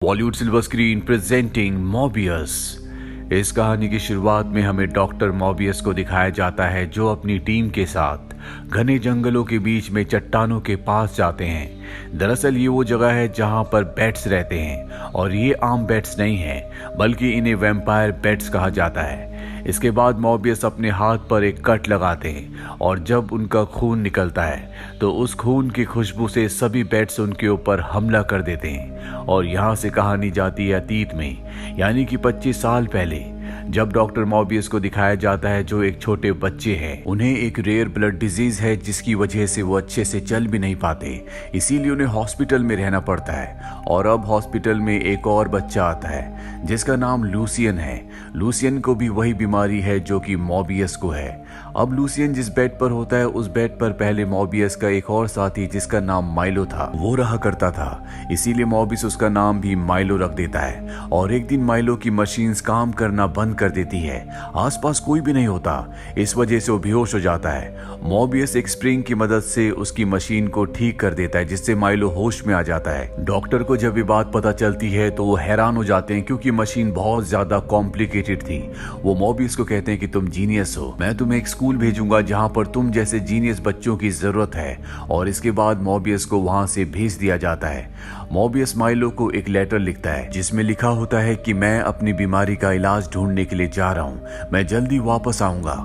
Bollywood silver screen presenting Mobius. इस कहानी की शुरुआत में हमें डॉक्टर मॉबियस को दिखाया जाता है जो अपनी टीम के साथ घने जंगलों के बीच में चट्टानों के पास जाते हैं। दरअसल ये वो जगह है जहां पर बैट्स रहते हैं और ये आम बैट्स नहीं हैं बल्कि इन्हें वैम्पायर बैट्स कहा जाता है। इसके बाद मॉबियस अपने हाथ पर एक कट लगाते हैं और जब उनका खून निकलता है तो उस खून की खुशबू से सभी बैट्स उनके ऊपर हमला कर देते हैं। और यहाँ से कहानी जाती है अतीत में, यानी कि 25 साल पहले, जब डॉक्टर मॉबियस को दिखाया जाता है जो एक छोटे बच्चे हैं। उन्हें एक रेयर ब्लड डिजीज है जिसकी वजह से वो अच्छे से चल भी नहीं पाते, इसीलिए उन्हें हॉस्पिटल में रहना पड़ता है। और अब हॉस्पिटल में एक और बच्चा आता है जिसका नाम लूसियन है। लूसियन को भी वही बीमारी है जो कि मॉबियस को है। अब लूसियन जिस बेड पर होता है उस बेड पर पहले मॉबियस का एक और साथी जिसका नाम माइलो था वो रहा करता था, इसीलिए मॉबियस उसका नाम भी माइलो रख देता है। और एक दिन माइलो की मशीन्स काम करना बंद कर देती है, आसपास कोई भी नहीं होता, इस वजह से वो बेहोश हो जाता है। मॉबियस एक स्प्रिंग की मदद से उसकी मशीन को ठीक कर देता है जिससे माइलो होश में आ जाता है। डॉक्टर को जब ये बात पता चलती है तो वो हैरान हो जाते हैं क्योंकि मशीन बहुत ज्यादा कॉम्प्लिकेटेड थी। वो मॉबियस को कहते हैं कि तुम जीनियस हो, मैं तुम्हें एक स्कूल भेजूंगा जहां पर तुम जैसे जीनियस बच्चों की जरूरत है। और इसके बाद मॉबियस को वहां से भेज दिया जाता है। मॉबियस माइलो को एक लेटर लिखता है जिसमें लिखा होता है कि मैं अपनी बीमारी का इलाज ढूंढने के लिए जा रहा हूं, मैं जल्दी वापस आऊंगा।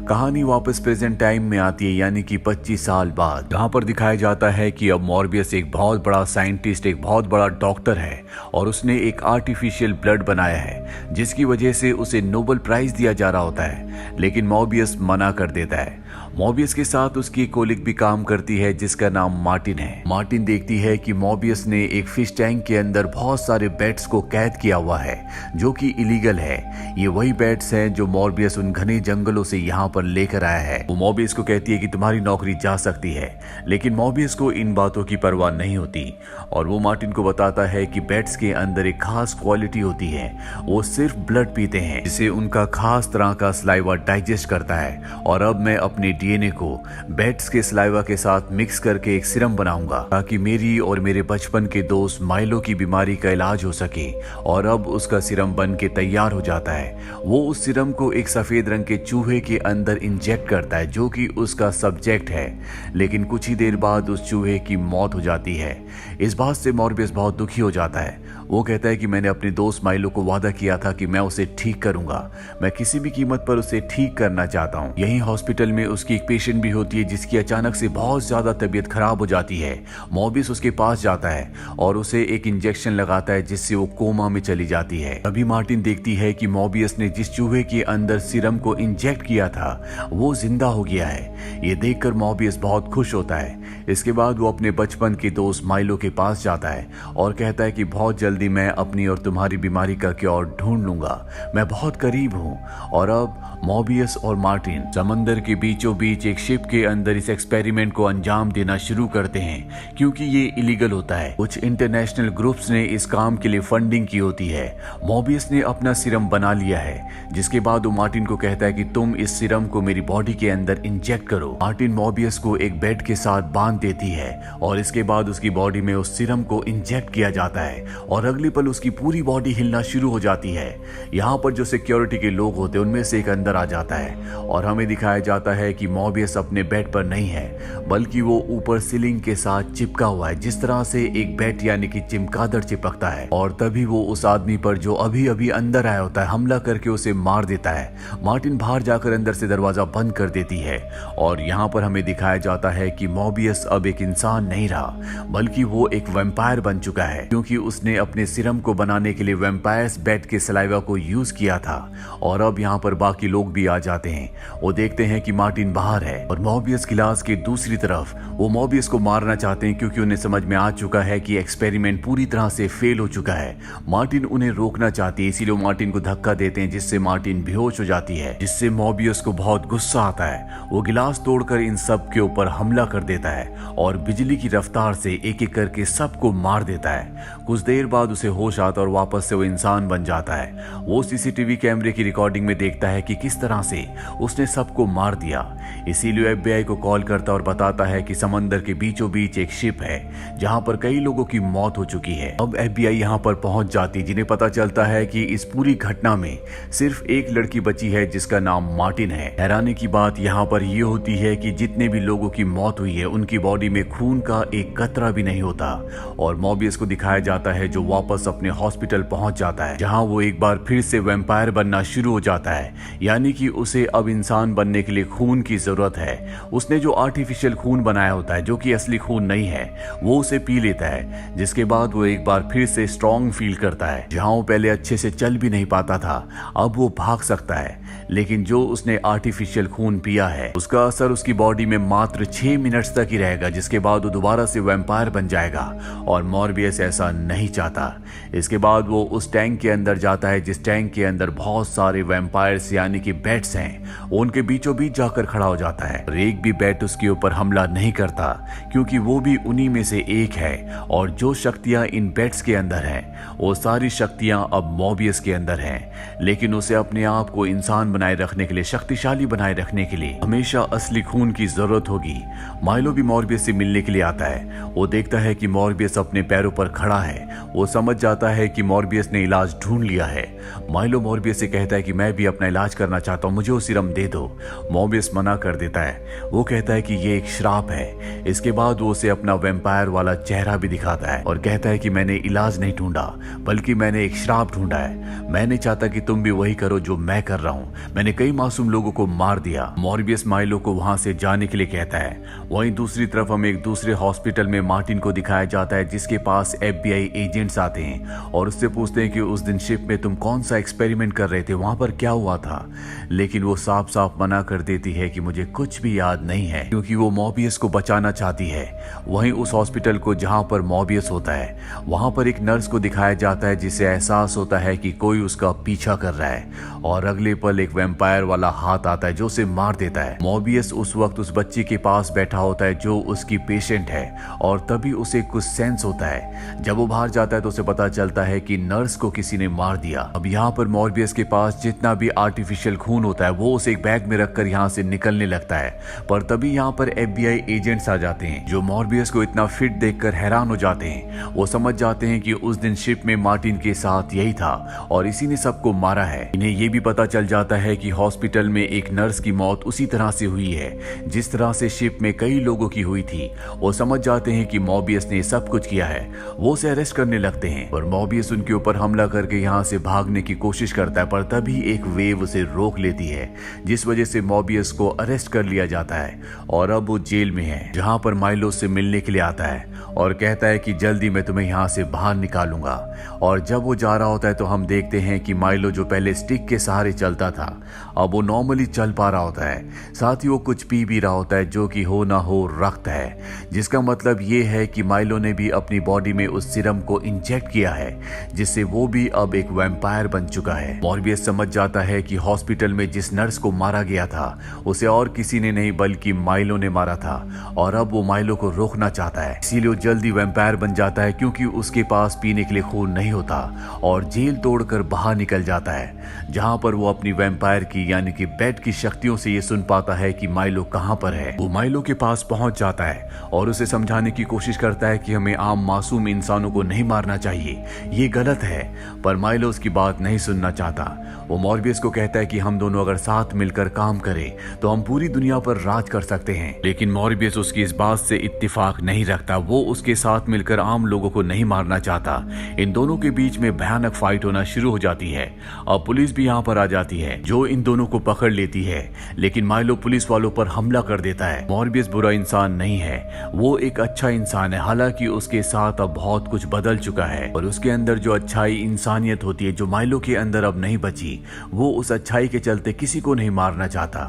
कहानी वापस प्रेजेंट टाइम में आती है, यानी कि 25 साल बाद, जहां पर दिखाया जाता है कि अब मॉर्बियस एक बहुत बड़ा साइंटिस्ट, एक बहुत बड़ा डॉक्टर है और उसने एक आर्टिफिशियल ब्लड बनाया है जिसकी वजह से उसे नोबेल प्राइज दिया जा रहा होता है। लेकिन मॉबियस मना कर देता है। मॉबियस के साथ उसकी कोलिग भी काम करती है जिसका नाम मार्टिन है। मार्टिन देखती है कि मॉबियस ने एक फिश टैंक के अंदर बहुत सारे बैट्स को कैद किया हुआ है जो कि इलीगल है। ये वही बैट्स हैं जो मॉर्बियस उन घने जंगलों से यहाँ पर लेकर आया है। वो मॉबियस को कहती है कि तुम्हारी नौकरी जा सकती है, लेकिन मॉबियस को इन बातों की परवाह नहीं होती और वो मार्टिन को बताता है कि बैट्स के अंदर एक खास क्वालिटी होती है, वो सिर्फ ब्लड पीते हैं जिसे उनका खास तरह का सलाइवा डाइजेस्ट करता है। और अब मैं अपने डीएनए को बैट्स के सलाइवा के साथ मिक्स करके एक सीरम बनाऊंगा ताकि मेरी और मेरे बचपन के दोस्त माइलो की बीमारी का इलाज हो सके। और अब उसका सीरम बन के तैयार हो जाता है। वो उस सीरम को एक सफेद रंग के चूहे के अंदर इंजेक्ट करता है जो कि उसका सब्जेक्ट है, लेकिन कुछ ही देर बाद उस चूहे की मौत हो जाती है। इस बात से मॉर्बियस बहुत दुखी हो जाता है। वो कहता है कि मैंने अपने दोस्त माइलो को वादा किया था कि मैं उसे ठीक करूंगा, मैं किसी भी कीमत पर उसे ठीक करना चाहता हूँ। यही हॉस्पिटल में उसकी एक पेशेंट भी होती है जिसकी अचानक से बहुत ज्यादा तबीयत खराब हो जाती है। मॉबियस उसके पास जाता है और उसे एक इंजेक्शन लगाता है जिससे वो कोमा में चली जाती है। अभी मार्टिन देखती है कि मॉबियस ने जिस चूहे के अंदर सीरम को इंजेक्ट किया था वो जिंदा हो गया है। ये देखकर मॉबियस बहुत खुश होता है। इसके बाद वो अपने बचपन के दोस्त माइलो के पास जाता है और कहता है कि बहुत जल्दी मैं अपनी और तुम्हारी बीमारी का क्योर ढूंढ लूंगा, मैं बहुत करीब हूँ। और अब मॉबियस और मार्टिन समंदर के बीचों बीच एक शिप के अंदर इस एक्सपेरिमेंट को अंजाम देना शुरू करते हैं क्योंकि ये इलीगल होता है। कुछ इंटरनेशनल ग्रुप्स ने इस काम के लिए फंडिंग की होती है। मॉबियस ने अपना सीरम बना लिया है जिसके बाद वो मार्टिन को कहता है कि तुम इस सीरम को मेरी बॉडी के अंदर इंजेक्ट करो। मार्टिन मॉबियस को एक बेड के साथ बांध देती है और इसके बाद उसकी बॉडी में उस सीरम को इंजेक्ट किया जाता है और अगले पल उसकी पूरी बॉडी हिलना शुरू हो जाती है। यहाँ पर जो सिक्योरिटी के लोग होते हैं उनमें से एक अंदर आ जाता है और हमें दिखाया जाता है कि मॉबियस अपने बेड पर नहीं है बल्कि वो ऊपर सीलिंग के साथ चिपका हुआ है, जिस तरह से एक बैट यानी कि चिमगादड़ चिपकता है। और तभी वो उस आदमी पर जो अभी अभी अंदर आया होता है हमला करके उसे मार देता है। मार्टिन बाहर जाकर अंदर से दरवाजा बंद कर देती है और यहाँ पर हमें दिखाया जाता है कि मॉबियस अब एक इंसान नहीं रहा बल्कि वो एक वैम्पायर बन चुका है क्योंकि उसने अपने सीरम को बनाने के लिए वैम्पायर्स बैट के सलाइवा को यूज किया था। और अब यहाँ पर बाकी लोग भी आ जाते हैं। वो देखते हैं कि मार्टिन बाहर है और मॉबियस क्लास के दूसरी तरफ वो मॉबियस को मारना चाहते हैं क्योंकि उन्हें समझ में आ चुका है कि एक्सपेरिमेंट पूरी तरह से फेल हो चुका है। मार्टिन उन्हें रोकना चाहती है, इसीलिए मार्टिन को धक्का देते हैं जिससे मार्टिन बेहोश हो जाती है, जिससे मॉबियस को बहुत गुस्सा आता है। वो गिलास तोड़कर इन सब के ऊपर हमला कर देता है और बिजली की रफ्तार से एक एक करके सबको मार देता है। कुछ देर बाद उसे होश आता है और वापस से वो इंसान बन जाता है। वो सीसीटीवी कैमरे की रिकॉर्डिंग में देखता है कि किस तरह से उसने सबको मार दिया। इसीलिए एफबीआई को कॉल करता और बताता है कि समंदर के बीचों बीच एक शिप है जहां पर कई लोगों की मौत हो चुकी है। अब एफबीआई यहां पर पहुंच जाती, जिन्हें पता चलता है कि इस पूरी घटना में सिर्फ एक लड़की बची है जिसका नाम मार्टिन है। हैरानी की बात यहां पर यह होती है कि जितने भी लोगों की मौत हुई है उनकी बॉडी में खून का एक कतरा भी नहीं होता। और मोबियस को दिखाया जाता है जो वापस अपने हॉस्पिटल पहुंच जाता है, जहां वो एक बार फिर से वैम्पायर बनना शुरू हो जाता है। यानी कि उसे अब इंसान बनने के लिए खून की जरूरत है। उसने जो आर्टिफिशियल खून बनाया होता है, जो कि असली खून नहीं है, वो उसे पी लेता है, जिसके बाद वो एक बार फिर से स्ट्रांग फील करता है। जहां वो पहले अच्छे से चल भी नहीं पाता था, अब वो भाग सकता है। लेकिन जो उसने आर्टिफिशियल खून पिया है उसका असर उसकी बॉडी में मात्र 6 मिनट्स तक ही रहेगा, जिसके बाद वो दोबारा से वैम्पायर बन जाएगा। और मॉर्बियस ऐसा नहीं चाहता। इसके बाद वो उस टैंक के अंदर जाता है जिस टैंक के अंदर बहुत सारे वैम्पायर्स यानी कि बैट्स हैं। वो उनके बीचों बीच जाकर खड़ा हो जाता है। एक भी बैट उसके ऊपर हमला नहीं करता, क्योंकि वो भी उन्हीं में से एक है। और जो शक्तियां इन बैट्स के अंदर हैं वो सारी शक्तियां अब मॉर्बियस के अंदर हैं। लेकिन उसे अपने आप को इंसान बनाए रखने के लिए, शक्तिशाली बनाए रखने के लिए हमेशा असली खून की जरूरत होगी। माइलो भी मॉर्बियस से मिलने के लिए आता है। वो देखता है कि मॉर्बियस अपने पैरों पर खड़ा है। वो समझ जाता है कि मॉर्बियस ने इलाज ढूंढ लिया है। माइलो मॉर्बियस से कहता है कि मैं भी अपना इलाज करना चाहता हूं, मुझे वो सीरम दे दो। मॉर्बियस मना कर देता है। वो कहता है कि ये एक श्राप है। इसके बाद वो उसे अपना वैम्पायर वाला चेहरा भी दिखाता है और कहता है कि मैंने इलाज नहीं ढूंढा, बल्कि मैंने एक श्राप ढूंढा है। मैं नहीं चाहता कि तुम भी वही करो जो मैं कर रहा हूं। मैंने कई मासूम लोगों को मार दिया। मॉर्बियस माइलो को वहां से जाने के लिए कहता है। वहीं दूसरी तरफ हमें एक दूसरे हॉस्पिटल में मार्टिन को दिखाया जाता है, जिसके पास एफबीआई एजेंट्स आते हैं और उससे पूछते हैं कि उस दिन शिप में तुम कौन सा एक्सपेरिमेंट कर रहे थे, वहां पर क्या हुआ था। लेकिन वो साफ साफ मना कर देती है कि मुझे कुछ भी याद नहीं है, क्योंकि वो मॉर्बियस को बचाना चाहती है। वहीं उस हॉस्पिटल को जहां पर मॉर्बियस होता है, वहां पर एक नर्स को दिखाया जाता है जिसे एहसास होता है कि कोई उसका पीछा कर रहा है। और अगले पल एक वैम्पायर वाला हाथ आता है जो उसे मार देता है। मॉर्बियस उस वक्त उस बच्ची के पास बैठा होता है जो उसकी पेशेंट है, और तभी उसे कुछ सेंस होता है। जब वो बाहर जाता है तो उसे पता चलता है कि नर्स को किसी ने मार दिया। अब यहाँ पर मॉर्बियस के पास जितना भी आर्टिफिशियल खून होता है वो उसे एक बैग में रखकर यहाँ से निकलने लगता है। पर तभी यहाँ पर एफबीआई एजेंट्स आ जाते हैं जो मॉर्बियस को इतना फिट देखकर हैरान हो जाते हैं। वो समझ जाते हैं कि उस दिन शिप में मार्टिन के साथ यही था और इसी ने सबको मारा है। इन्हें ये भी पता चल जाता है कि हॉस्पिटल में एक नर्स की मौत उसी तरह से हुई है जिस तरह से शिप में कई लोगों की हुई थी। वो समझ जाते हैं कि मॉर्बियस ने सब कुछ किया है। वो उसे अरेस्ट करने लगते हैं और मॉर्बियस उनके ऊपर हमला करके यहाँ से भागने की कोशिश करता है, पर तभी एक वेव उसे रोक लेती है, जिस वजह से मॉर्बियस को अरेस्ट कर लिया जाता है। और अब वो जेल में है, जहाँ पर माइलो से मिलने के लिए आता है और कहता है कि जल्दी मैं तुम्हें यहाँ से बाहर निकालूंगा। और जब वो जा रहा होता है तो हम देखते हैं कि माइलो जो पहले स्टिक के सहारे चलता था, अब वो नॉर्मली चल पा रहा होता है। साथ ही वो कुछ पी भी रहा होता है जो कि हो ना हो रक्त है, जिसका मतलब ये है कि माइलो ने भी अपनी बॉडी में उस सीरम को इंजेक्ट किया है, जिससे वो भी अब एक वैम्पायर बन चुका है। मॉर्बियस समझ जाता है कि हॉस्पिटल में जिस नर्स को मारा गया था उसे और किसी ने नहीं बल्कि माइलो ने मारा था, और अब वो माइलो को रोकना चाहता है। इसीलिए वो जल्दी वैम्पायर बन जाता है, क्योंकि उसके पास पीने के लिए खून नहीं होता, और जेल तोड़कर बाहर निकल जाता है, जहां पर वो अपनी वैम्पायर की यानी कि बैट की शक्तियों से ये सुन पाता है कि माइलो कहां पर है। वो माइलो के पास पहुंच जाता है और उसे समझाने की कोशिश करता है कि हमें आम मासूम इंसानों को नहीं मारना चाहिए, ये गलत है। पर माइलो उसकी बात नहीं सुनना चाहता। वो मॉर्बियस को कहता है कि हम दोनों अगर साथ मिलकर काम करें तो हम पूरी दुनिया पर राज कर सकते हैं। लेकिन मॉर्बियस उसकी इस बात से इत्तेफाक नहीं रखता। वो उसके साथ मिलकर आम लोगों को नहीं मारना चाहता। इन दोनों के बीच में भयानक फाइट होना शुरू हो जाती है। अब पुलिस भी यहाँ पर आ जाती है जो इन दोनों को पकड़ लेती है, लेकिन माइलो पुलिस वालों पर हमला कर देता है। मॉर्बियस बुरा इंसान नहीं है, वो एक अच्छा इंसान है। हालांकि उसके साथ अब बहुत कुछ बदल चुका है और उसके अंदर जो अच्छाई इंसानियत होती है जो माइलो के अंदर अब नहीं बची, वो उस अच्छाई के चलते किसी को नहीं मारना चाहता।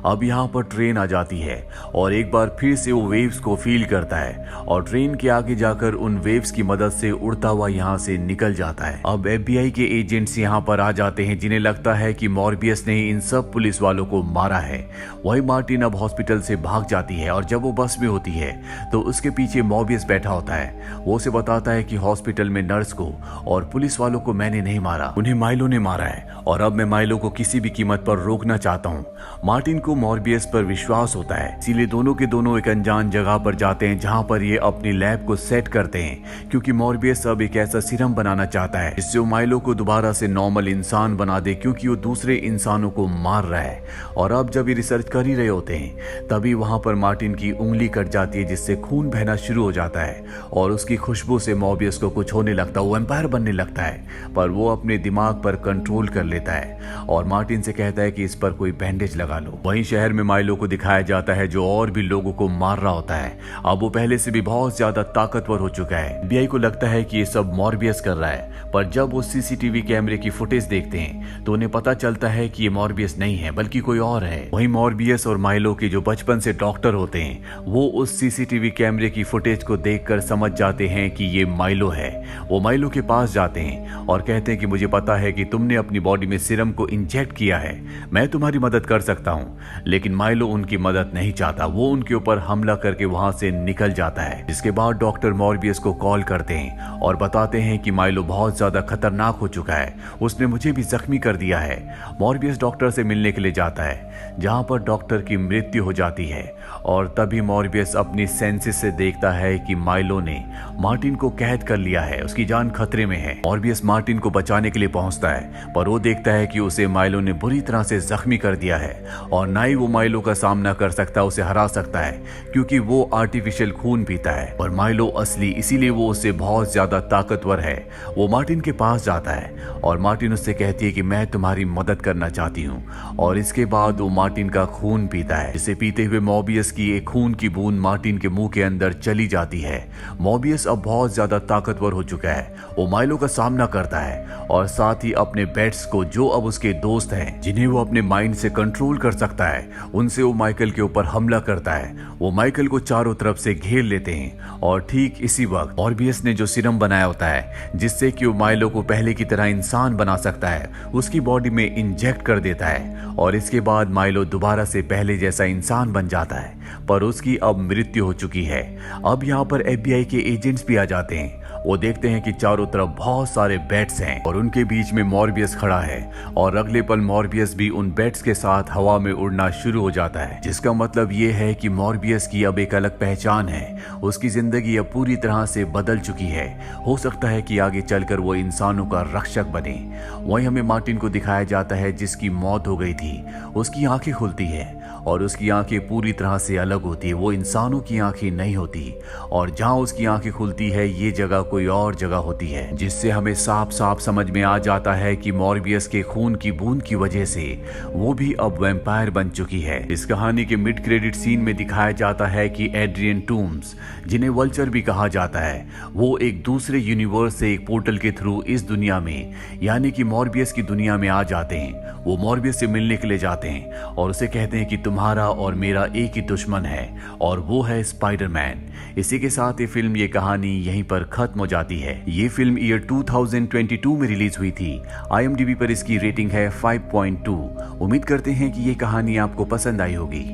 अब यहाँ पर ट्रेन आ जाती है और एक बार फिर से वो वेव्स को फील करता है और ट्रेन के आगे जाकर उन वेव्स की मदद से उड़ता हुआ यहाँ से निकल जाता है। अब एफबीआई के एजेंट्स यहाँ पर आ जाते हैं जिन्हें लगता है कि मॉर्बियस ने इन सब पुलिस वालों को मारा है। वही मार्टिन अब हॉस्पिटल से भाग जाती है और जब वो बस में होती है तो उसके पीछे मॉबियस बैठा होता है। वो उसे बताता है कि हॉस्पिटल में नर्स को और पुलिस वालों को मैंने नहीं मारा, उन्हें माइलो ने मारा है और अब मैं माइलो को किसी भी कीमत पर रोकना चाहता हूँ। मार्टिन को मॉर्बियस पर विश्वास होता है, इसीलिए दोनों के दोनों एक अनजान जगह पर जाते हैं जहाँ पर ये अपनी लैब को सेट करते हैं, क्योंकि मॉर्बियस अब एक ऐसा सीरम बनाना चाहता है जिससे वो माइलो को दोबारा से नॉर्मल इंसान बना दे, क्योंकि वो दूसरे इंसानों को मार रहा है। और अब जब ये रिसर्च कर ही रहे होते हैं तभी वहां पर मार्टिन की उंगली कट जाती है, जिससे खून बहना शुरू हो जाता है और उसकी खुशबू से मॉर्बियस को कुछ होने लगता है, वो वैम्पायर बनने लगता है। पर वो अपने दिमाग पर कंट्रोल कर लेता है और मार्टिन से कहता है कि इस पर कोई बैंडेज लगा लो। वहीं शहर में माइलो को दिखाया जाता है जो और भी लोगों को मार रहा होता है। अब वो पहले से भी बहुत ज्यादा ताकतवर हो चुका है। FBI को लगता है कि ये सब मॉर्बियस कर रहा है, पर जब वो CCTV कैमरे की फुटेज देखते हैं तो उन्हें पता चलता है कि ये मॉर्बियस नहीं है बल्कि कोई और है। वहीं मॉर्बियस और माइलो के जो बचपन से डॉक्टर होते हैं वो उस CCTV कैमरे की फुटेज को देखकर समझ जाते हैं कि ये माइलो है। वो माइलो के पास जाते हैं और कहते हैं कि मुझे पता है कि तुमने अपनी बॉडी में सीरम को इंजेक्ट किया है, मैं तुम्हारी मदद कर सकता हूँ। लेकिन माइलो उनकी मदद नहीं चाहता, वो उनके ऊपर हमला करके वहां से निकल जाता है। इसके बाद डॉक्टर मॉर्बियस को कॉल करते हैं और बताते हैं कि माइलो बहुत ज्यादा खतरनाक हो चुका है, उसने मुझे भी जख्मी कर दिया है। मॉर्बियस डॉक्टर से मिलने के लिए जाता है जहां पर डॉक्टर की मृत्यु हो जाती है और तभी मॉर्बियस अपनी सेंसेस से देखता है कि माइलो ने मार्टिन को कैद कर लिया है, उसकी जान खतरे में है। मॉर्बियस मार्टिन को बचाने के लिए पहुंचता है पर वो देखता है कि उसे माइलो ने बुरी तरह से जख्मी कर दिया है और ना ही वो माइलो का सामना कर सकता, उसे हरा सकता है, क्योंकि वो आर्टिफिशियल खून पीता है और माइलो असली, इसीलिए वो उससे बहुत ज्यादा ताकतवर है। वो मार्टिन के पास जाता है और मार्टिन उससे कहती है कि मैं तुम्हारी मदद करना चाहती हूँ और इसके बाद वो मार्टिन का खून पीता है, जिसे पीते हुए मॉर्बियस की एक खून की बूंद मार्टिन के मुंह के अंदर चली जाती है। मॉर्बियस अब बहुत ज्यादा ताकतवर हो चुका है, वो माइलो का सामना करता है और साथ ही अपने बेट्स को, जो अब उसके दोस्त हैं जिन्हें वो अपने माइंड से कंट्रोल कर सकता है, उनसे वो माइकल के ऊपर हमला करता है। वो माइकल को चारों तरफ से घेर लेते हैं और ठीक इसी वक्त मॉर्बियस ने जो सीरम बनाया होता है जिससे कि वो माइलो को पहले की तरह इंसान बना सकता है, उसकी बॉडी में इंजेक्ट कर देता है और इसके बाद माइलो दोबारा से पहले जैसा इंसान बन जाता है। पर उसकी अब मृत्यु हो चुकी है। अब यहाँ पर FBI के एजेंट्स भी आ जाते हैं। वो देखते हैं कि चारों तरफ बहुत सारे बैट्स हैं और उनके बीच में मॉर्बियस खड़ा है और अगले पल मॉर्बियस भी उन बैट्स के साथ हवा में उड़ना शुरू हो जाता है, जिसका मतलब ये है कि मॉर्बियस की अब एक अलग पहचान है। उसकी जिंदगी अब पूरी तरह से बदल चुकी है। हो सकता है कि आगे चलकर वो इंसानों का रक्षक बने। वहीं हमें मार्टिन को दिखाया जाता है जिसकी मौत हो गई थी। उसकी आंखें खुलती है और उसकी आंखें पूरी तरह से अलग होती है, वो इंसानों की आंखें नहीं होती और जहां उसकी आंखें खुलती है ये जगह कोई और जगह होती है, जिससे हमें साफ साफ समझ में आ जाता है कि मॉर्बियस के खून की बूंद की वजह से वो भी अब वैम्पायर बन चुकी है। इस कहानी के मिड क्रेडिट सीन में दिखाया जाता है कि एड्रियन टूम्स, जिन्हें वल्चर भी कहा जाता है, वो एक दूसरे यूनिवर्स से एक पोर्टल के थ्रू इस दुनिया में यानी कि मॉर्बियस की दुनिया में आ जाते हैं। वो मॉर्बियस से मिलने के लिए जाते हैं और उसे कहते हैं कि तुम्हारा और मेरा एक ही दुश्मन है और वो है स्पाइडरमैन। इसी के साथ ये फिल्म, ये कहानी यहीं पर खत्म हो जाती है। ये फिल्म ईयर 2022 में रिलीज हुई थी। IMDb पर इसकी रेटिंग है 5.2। उम्मीद करते हैं कि ये कहानी आपको पसंद आई होगी।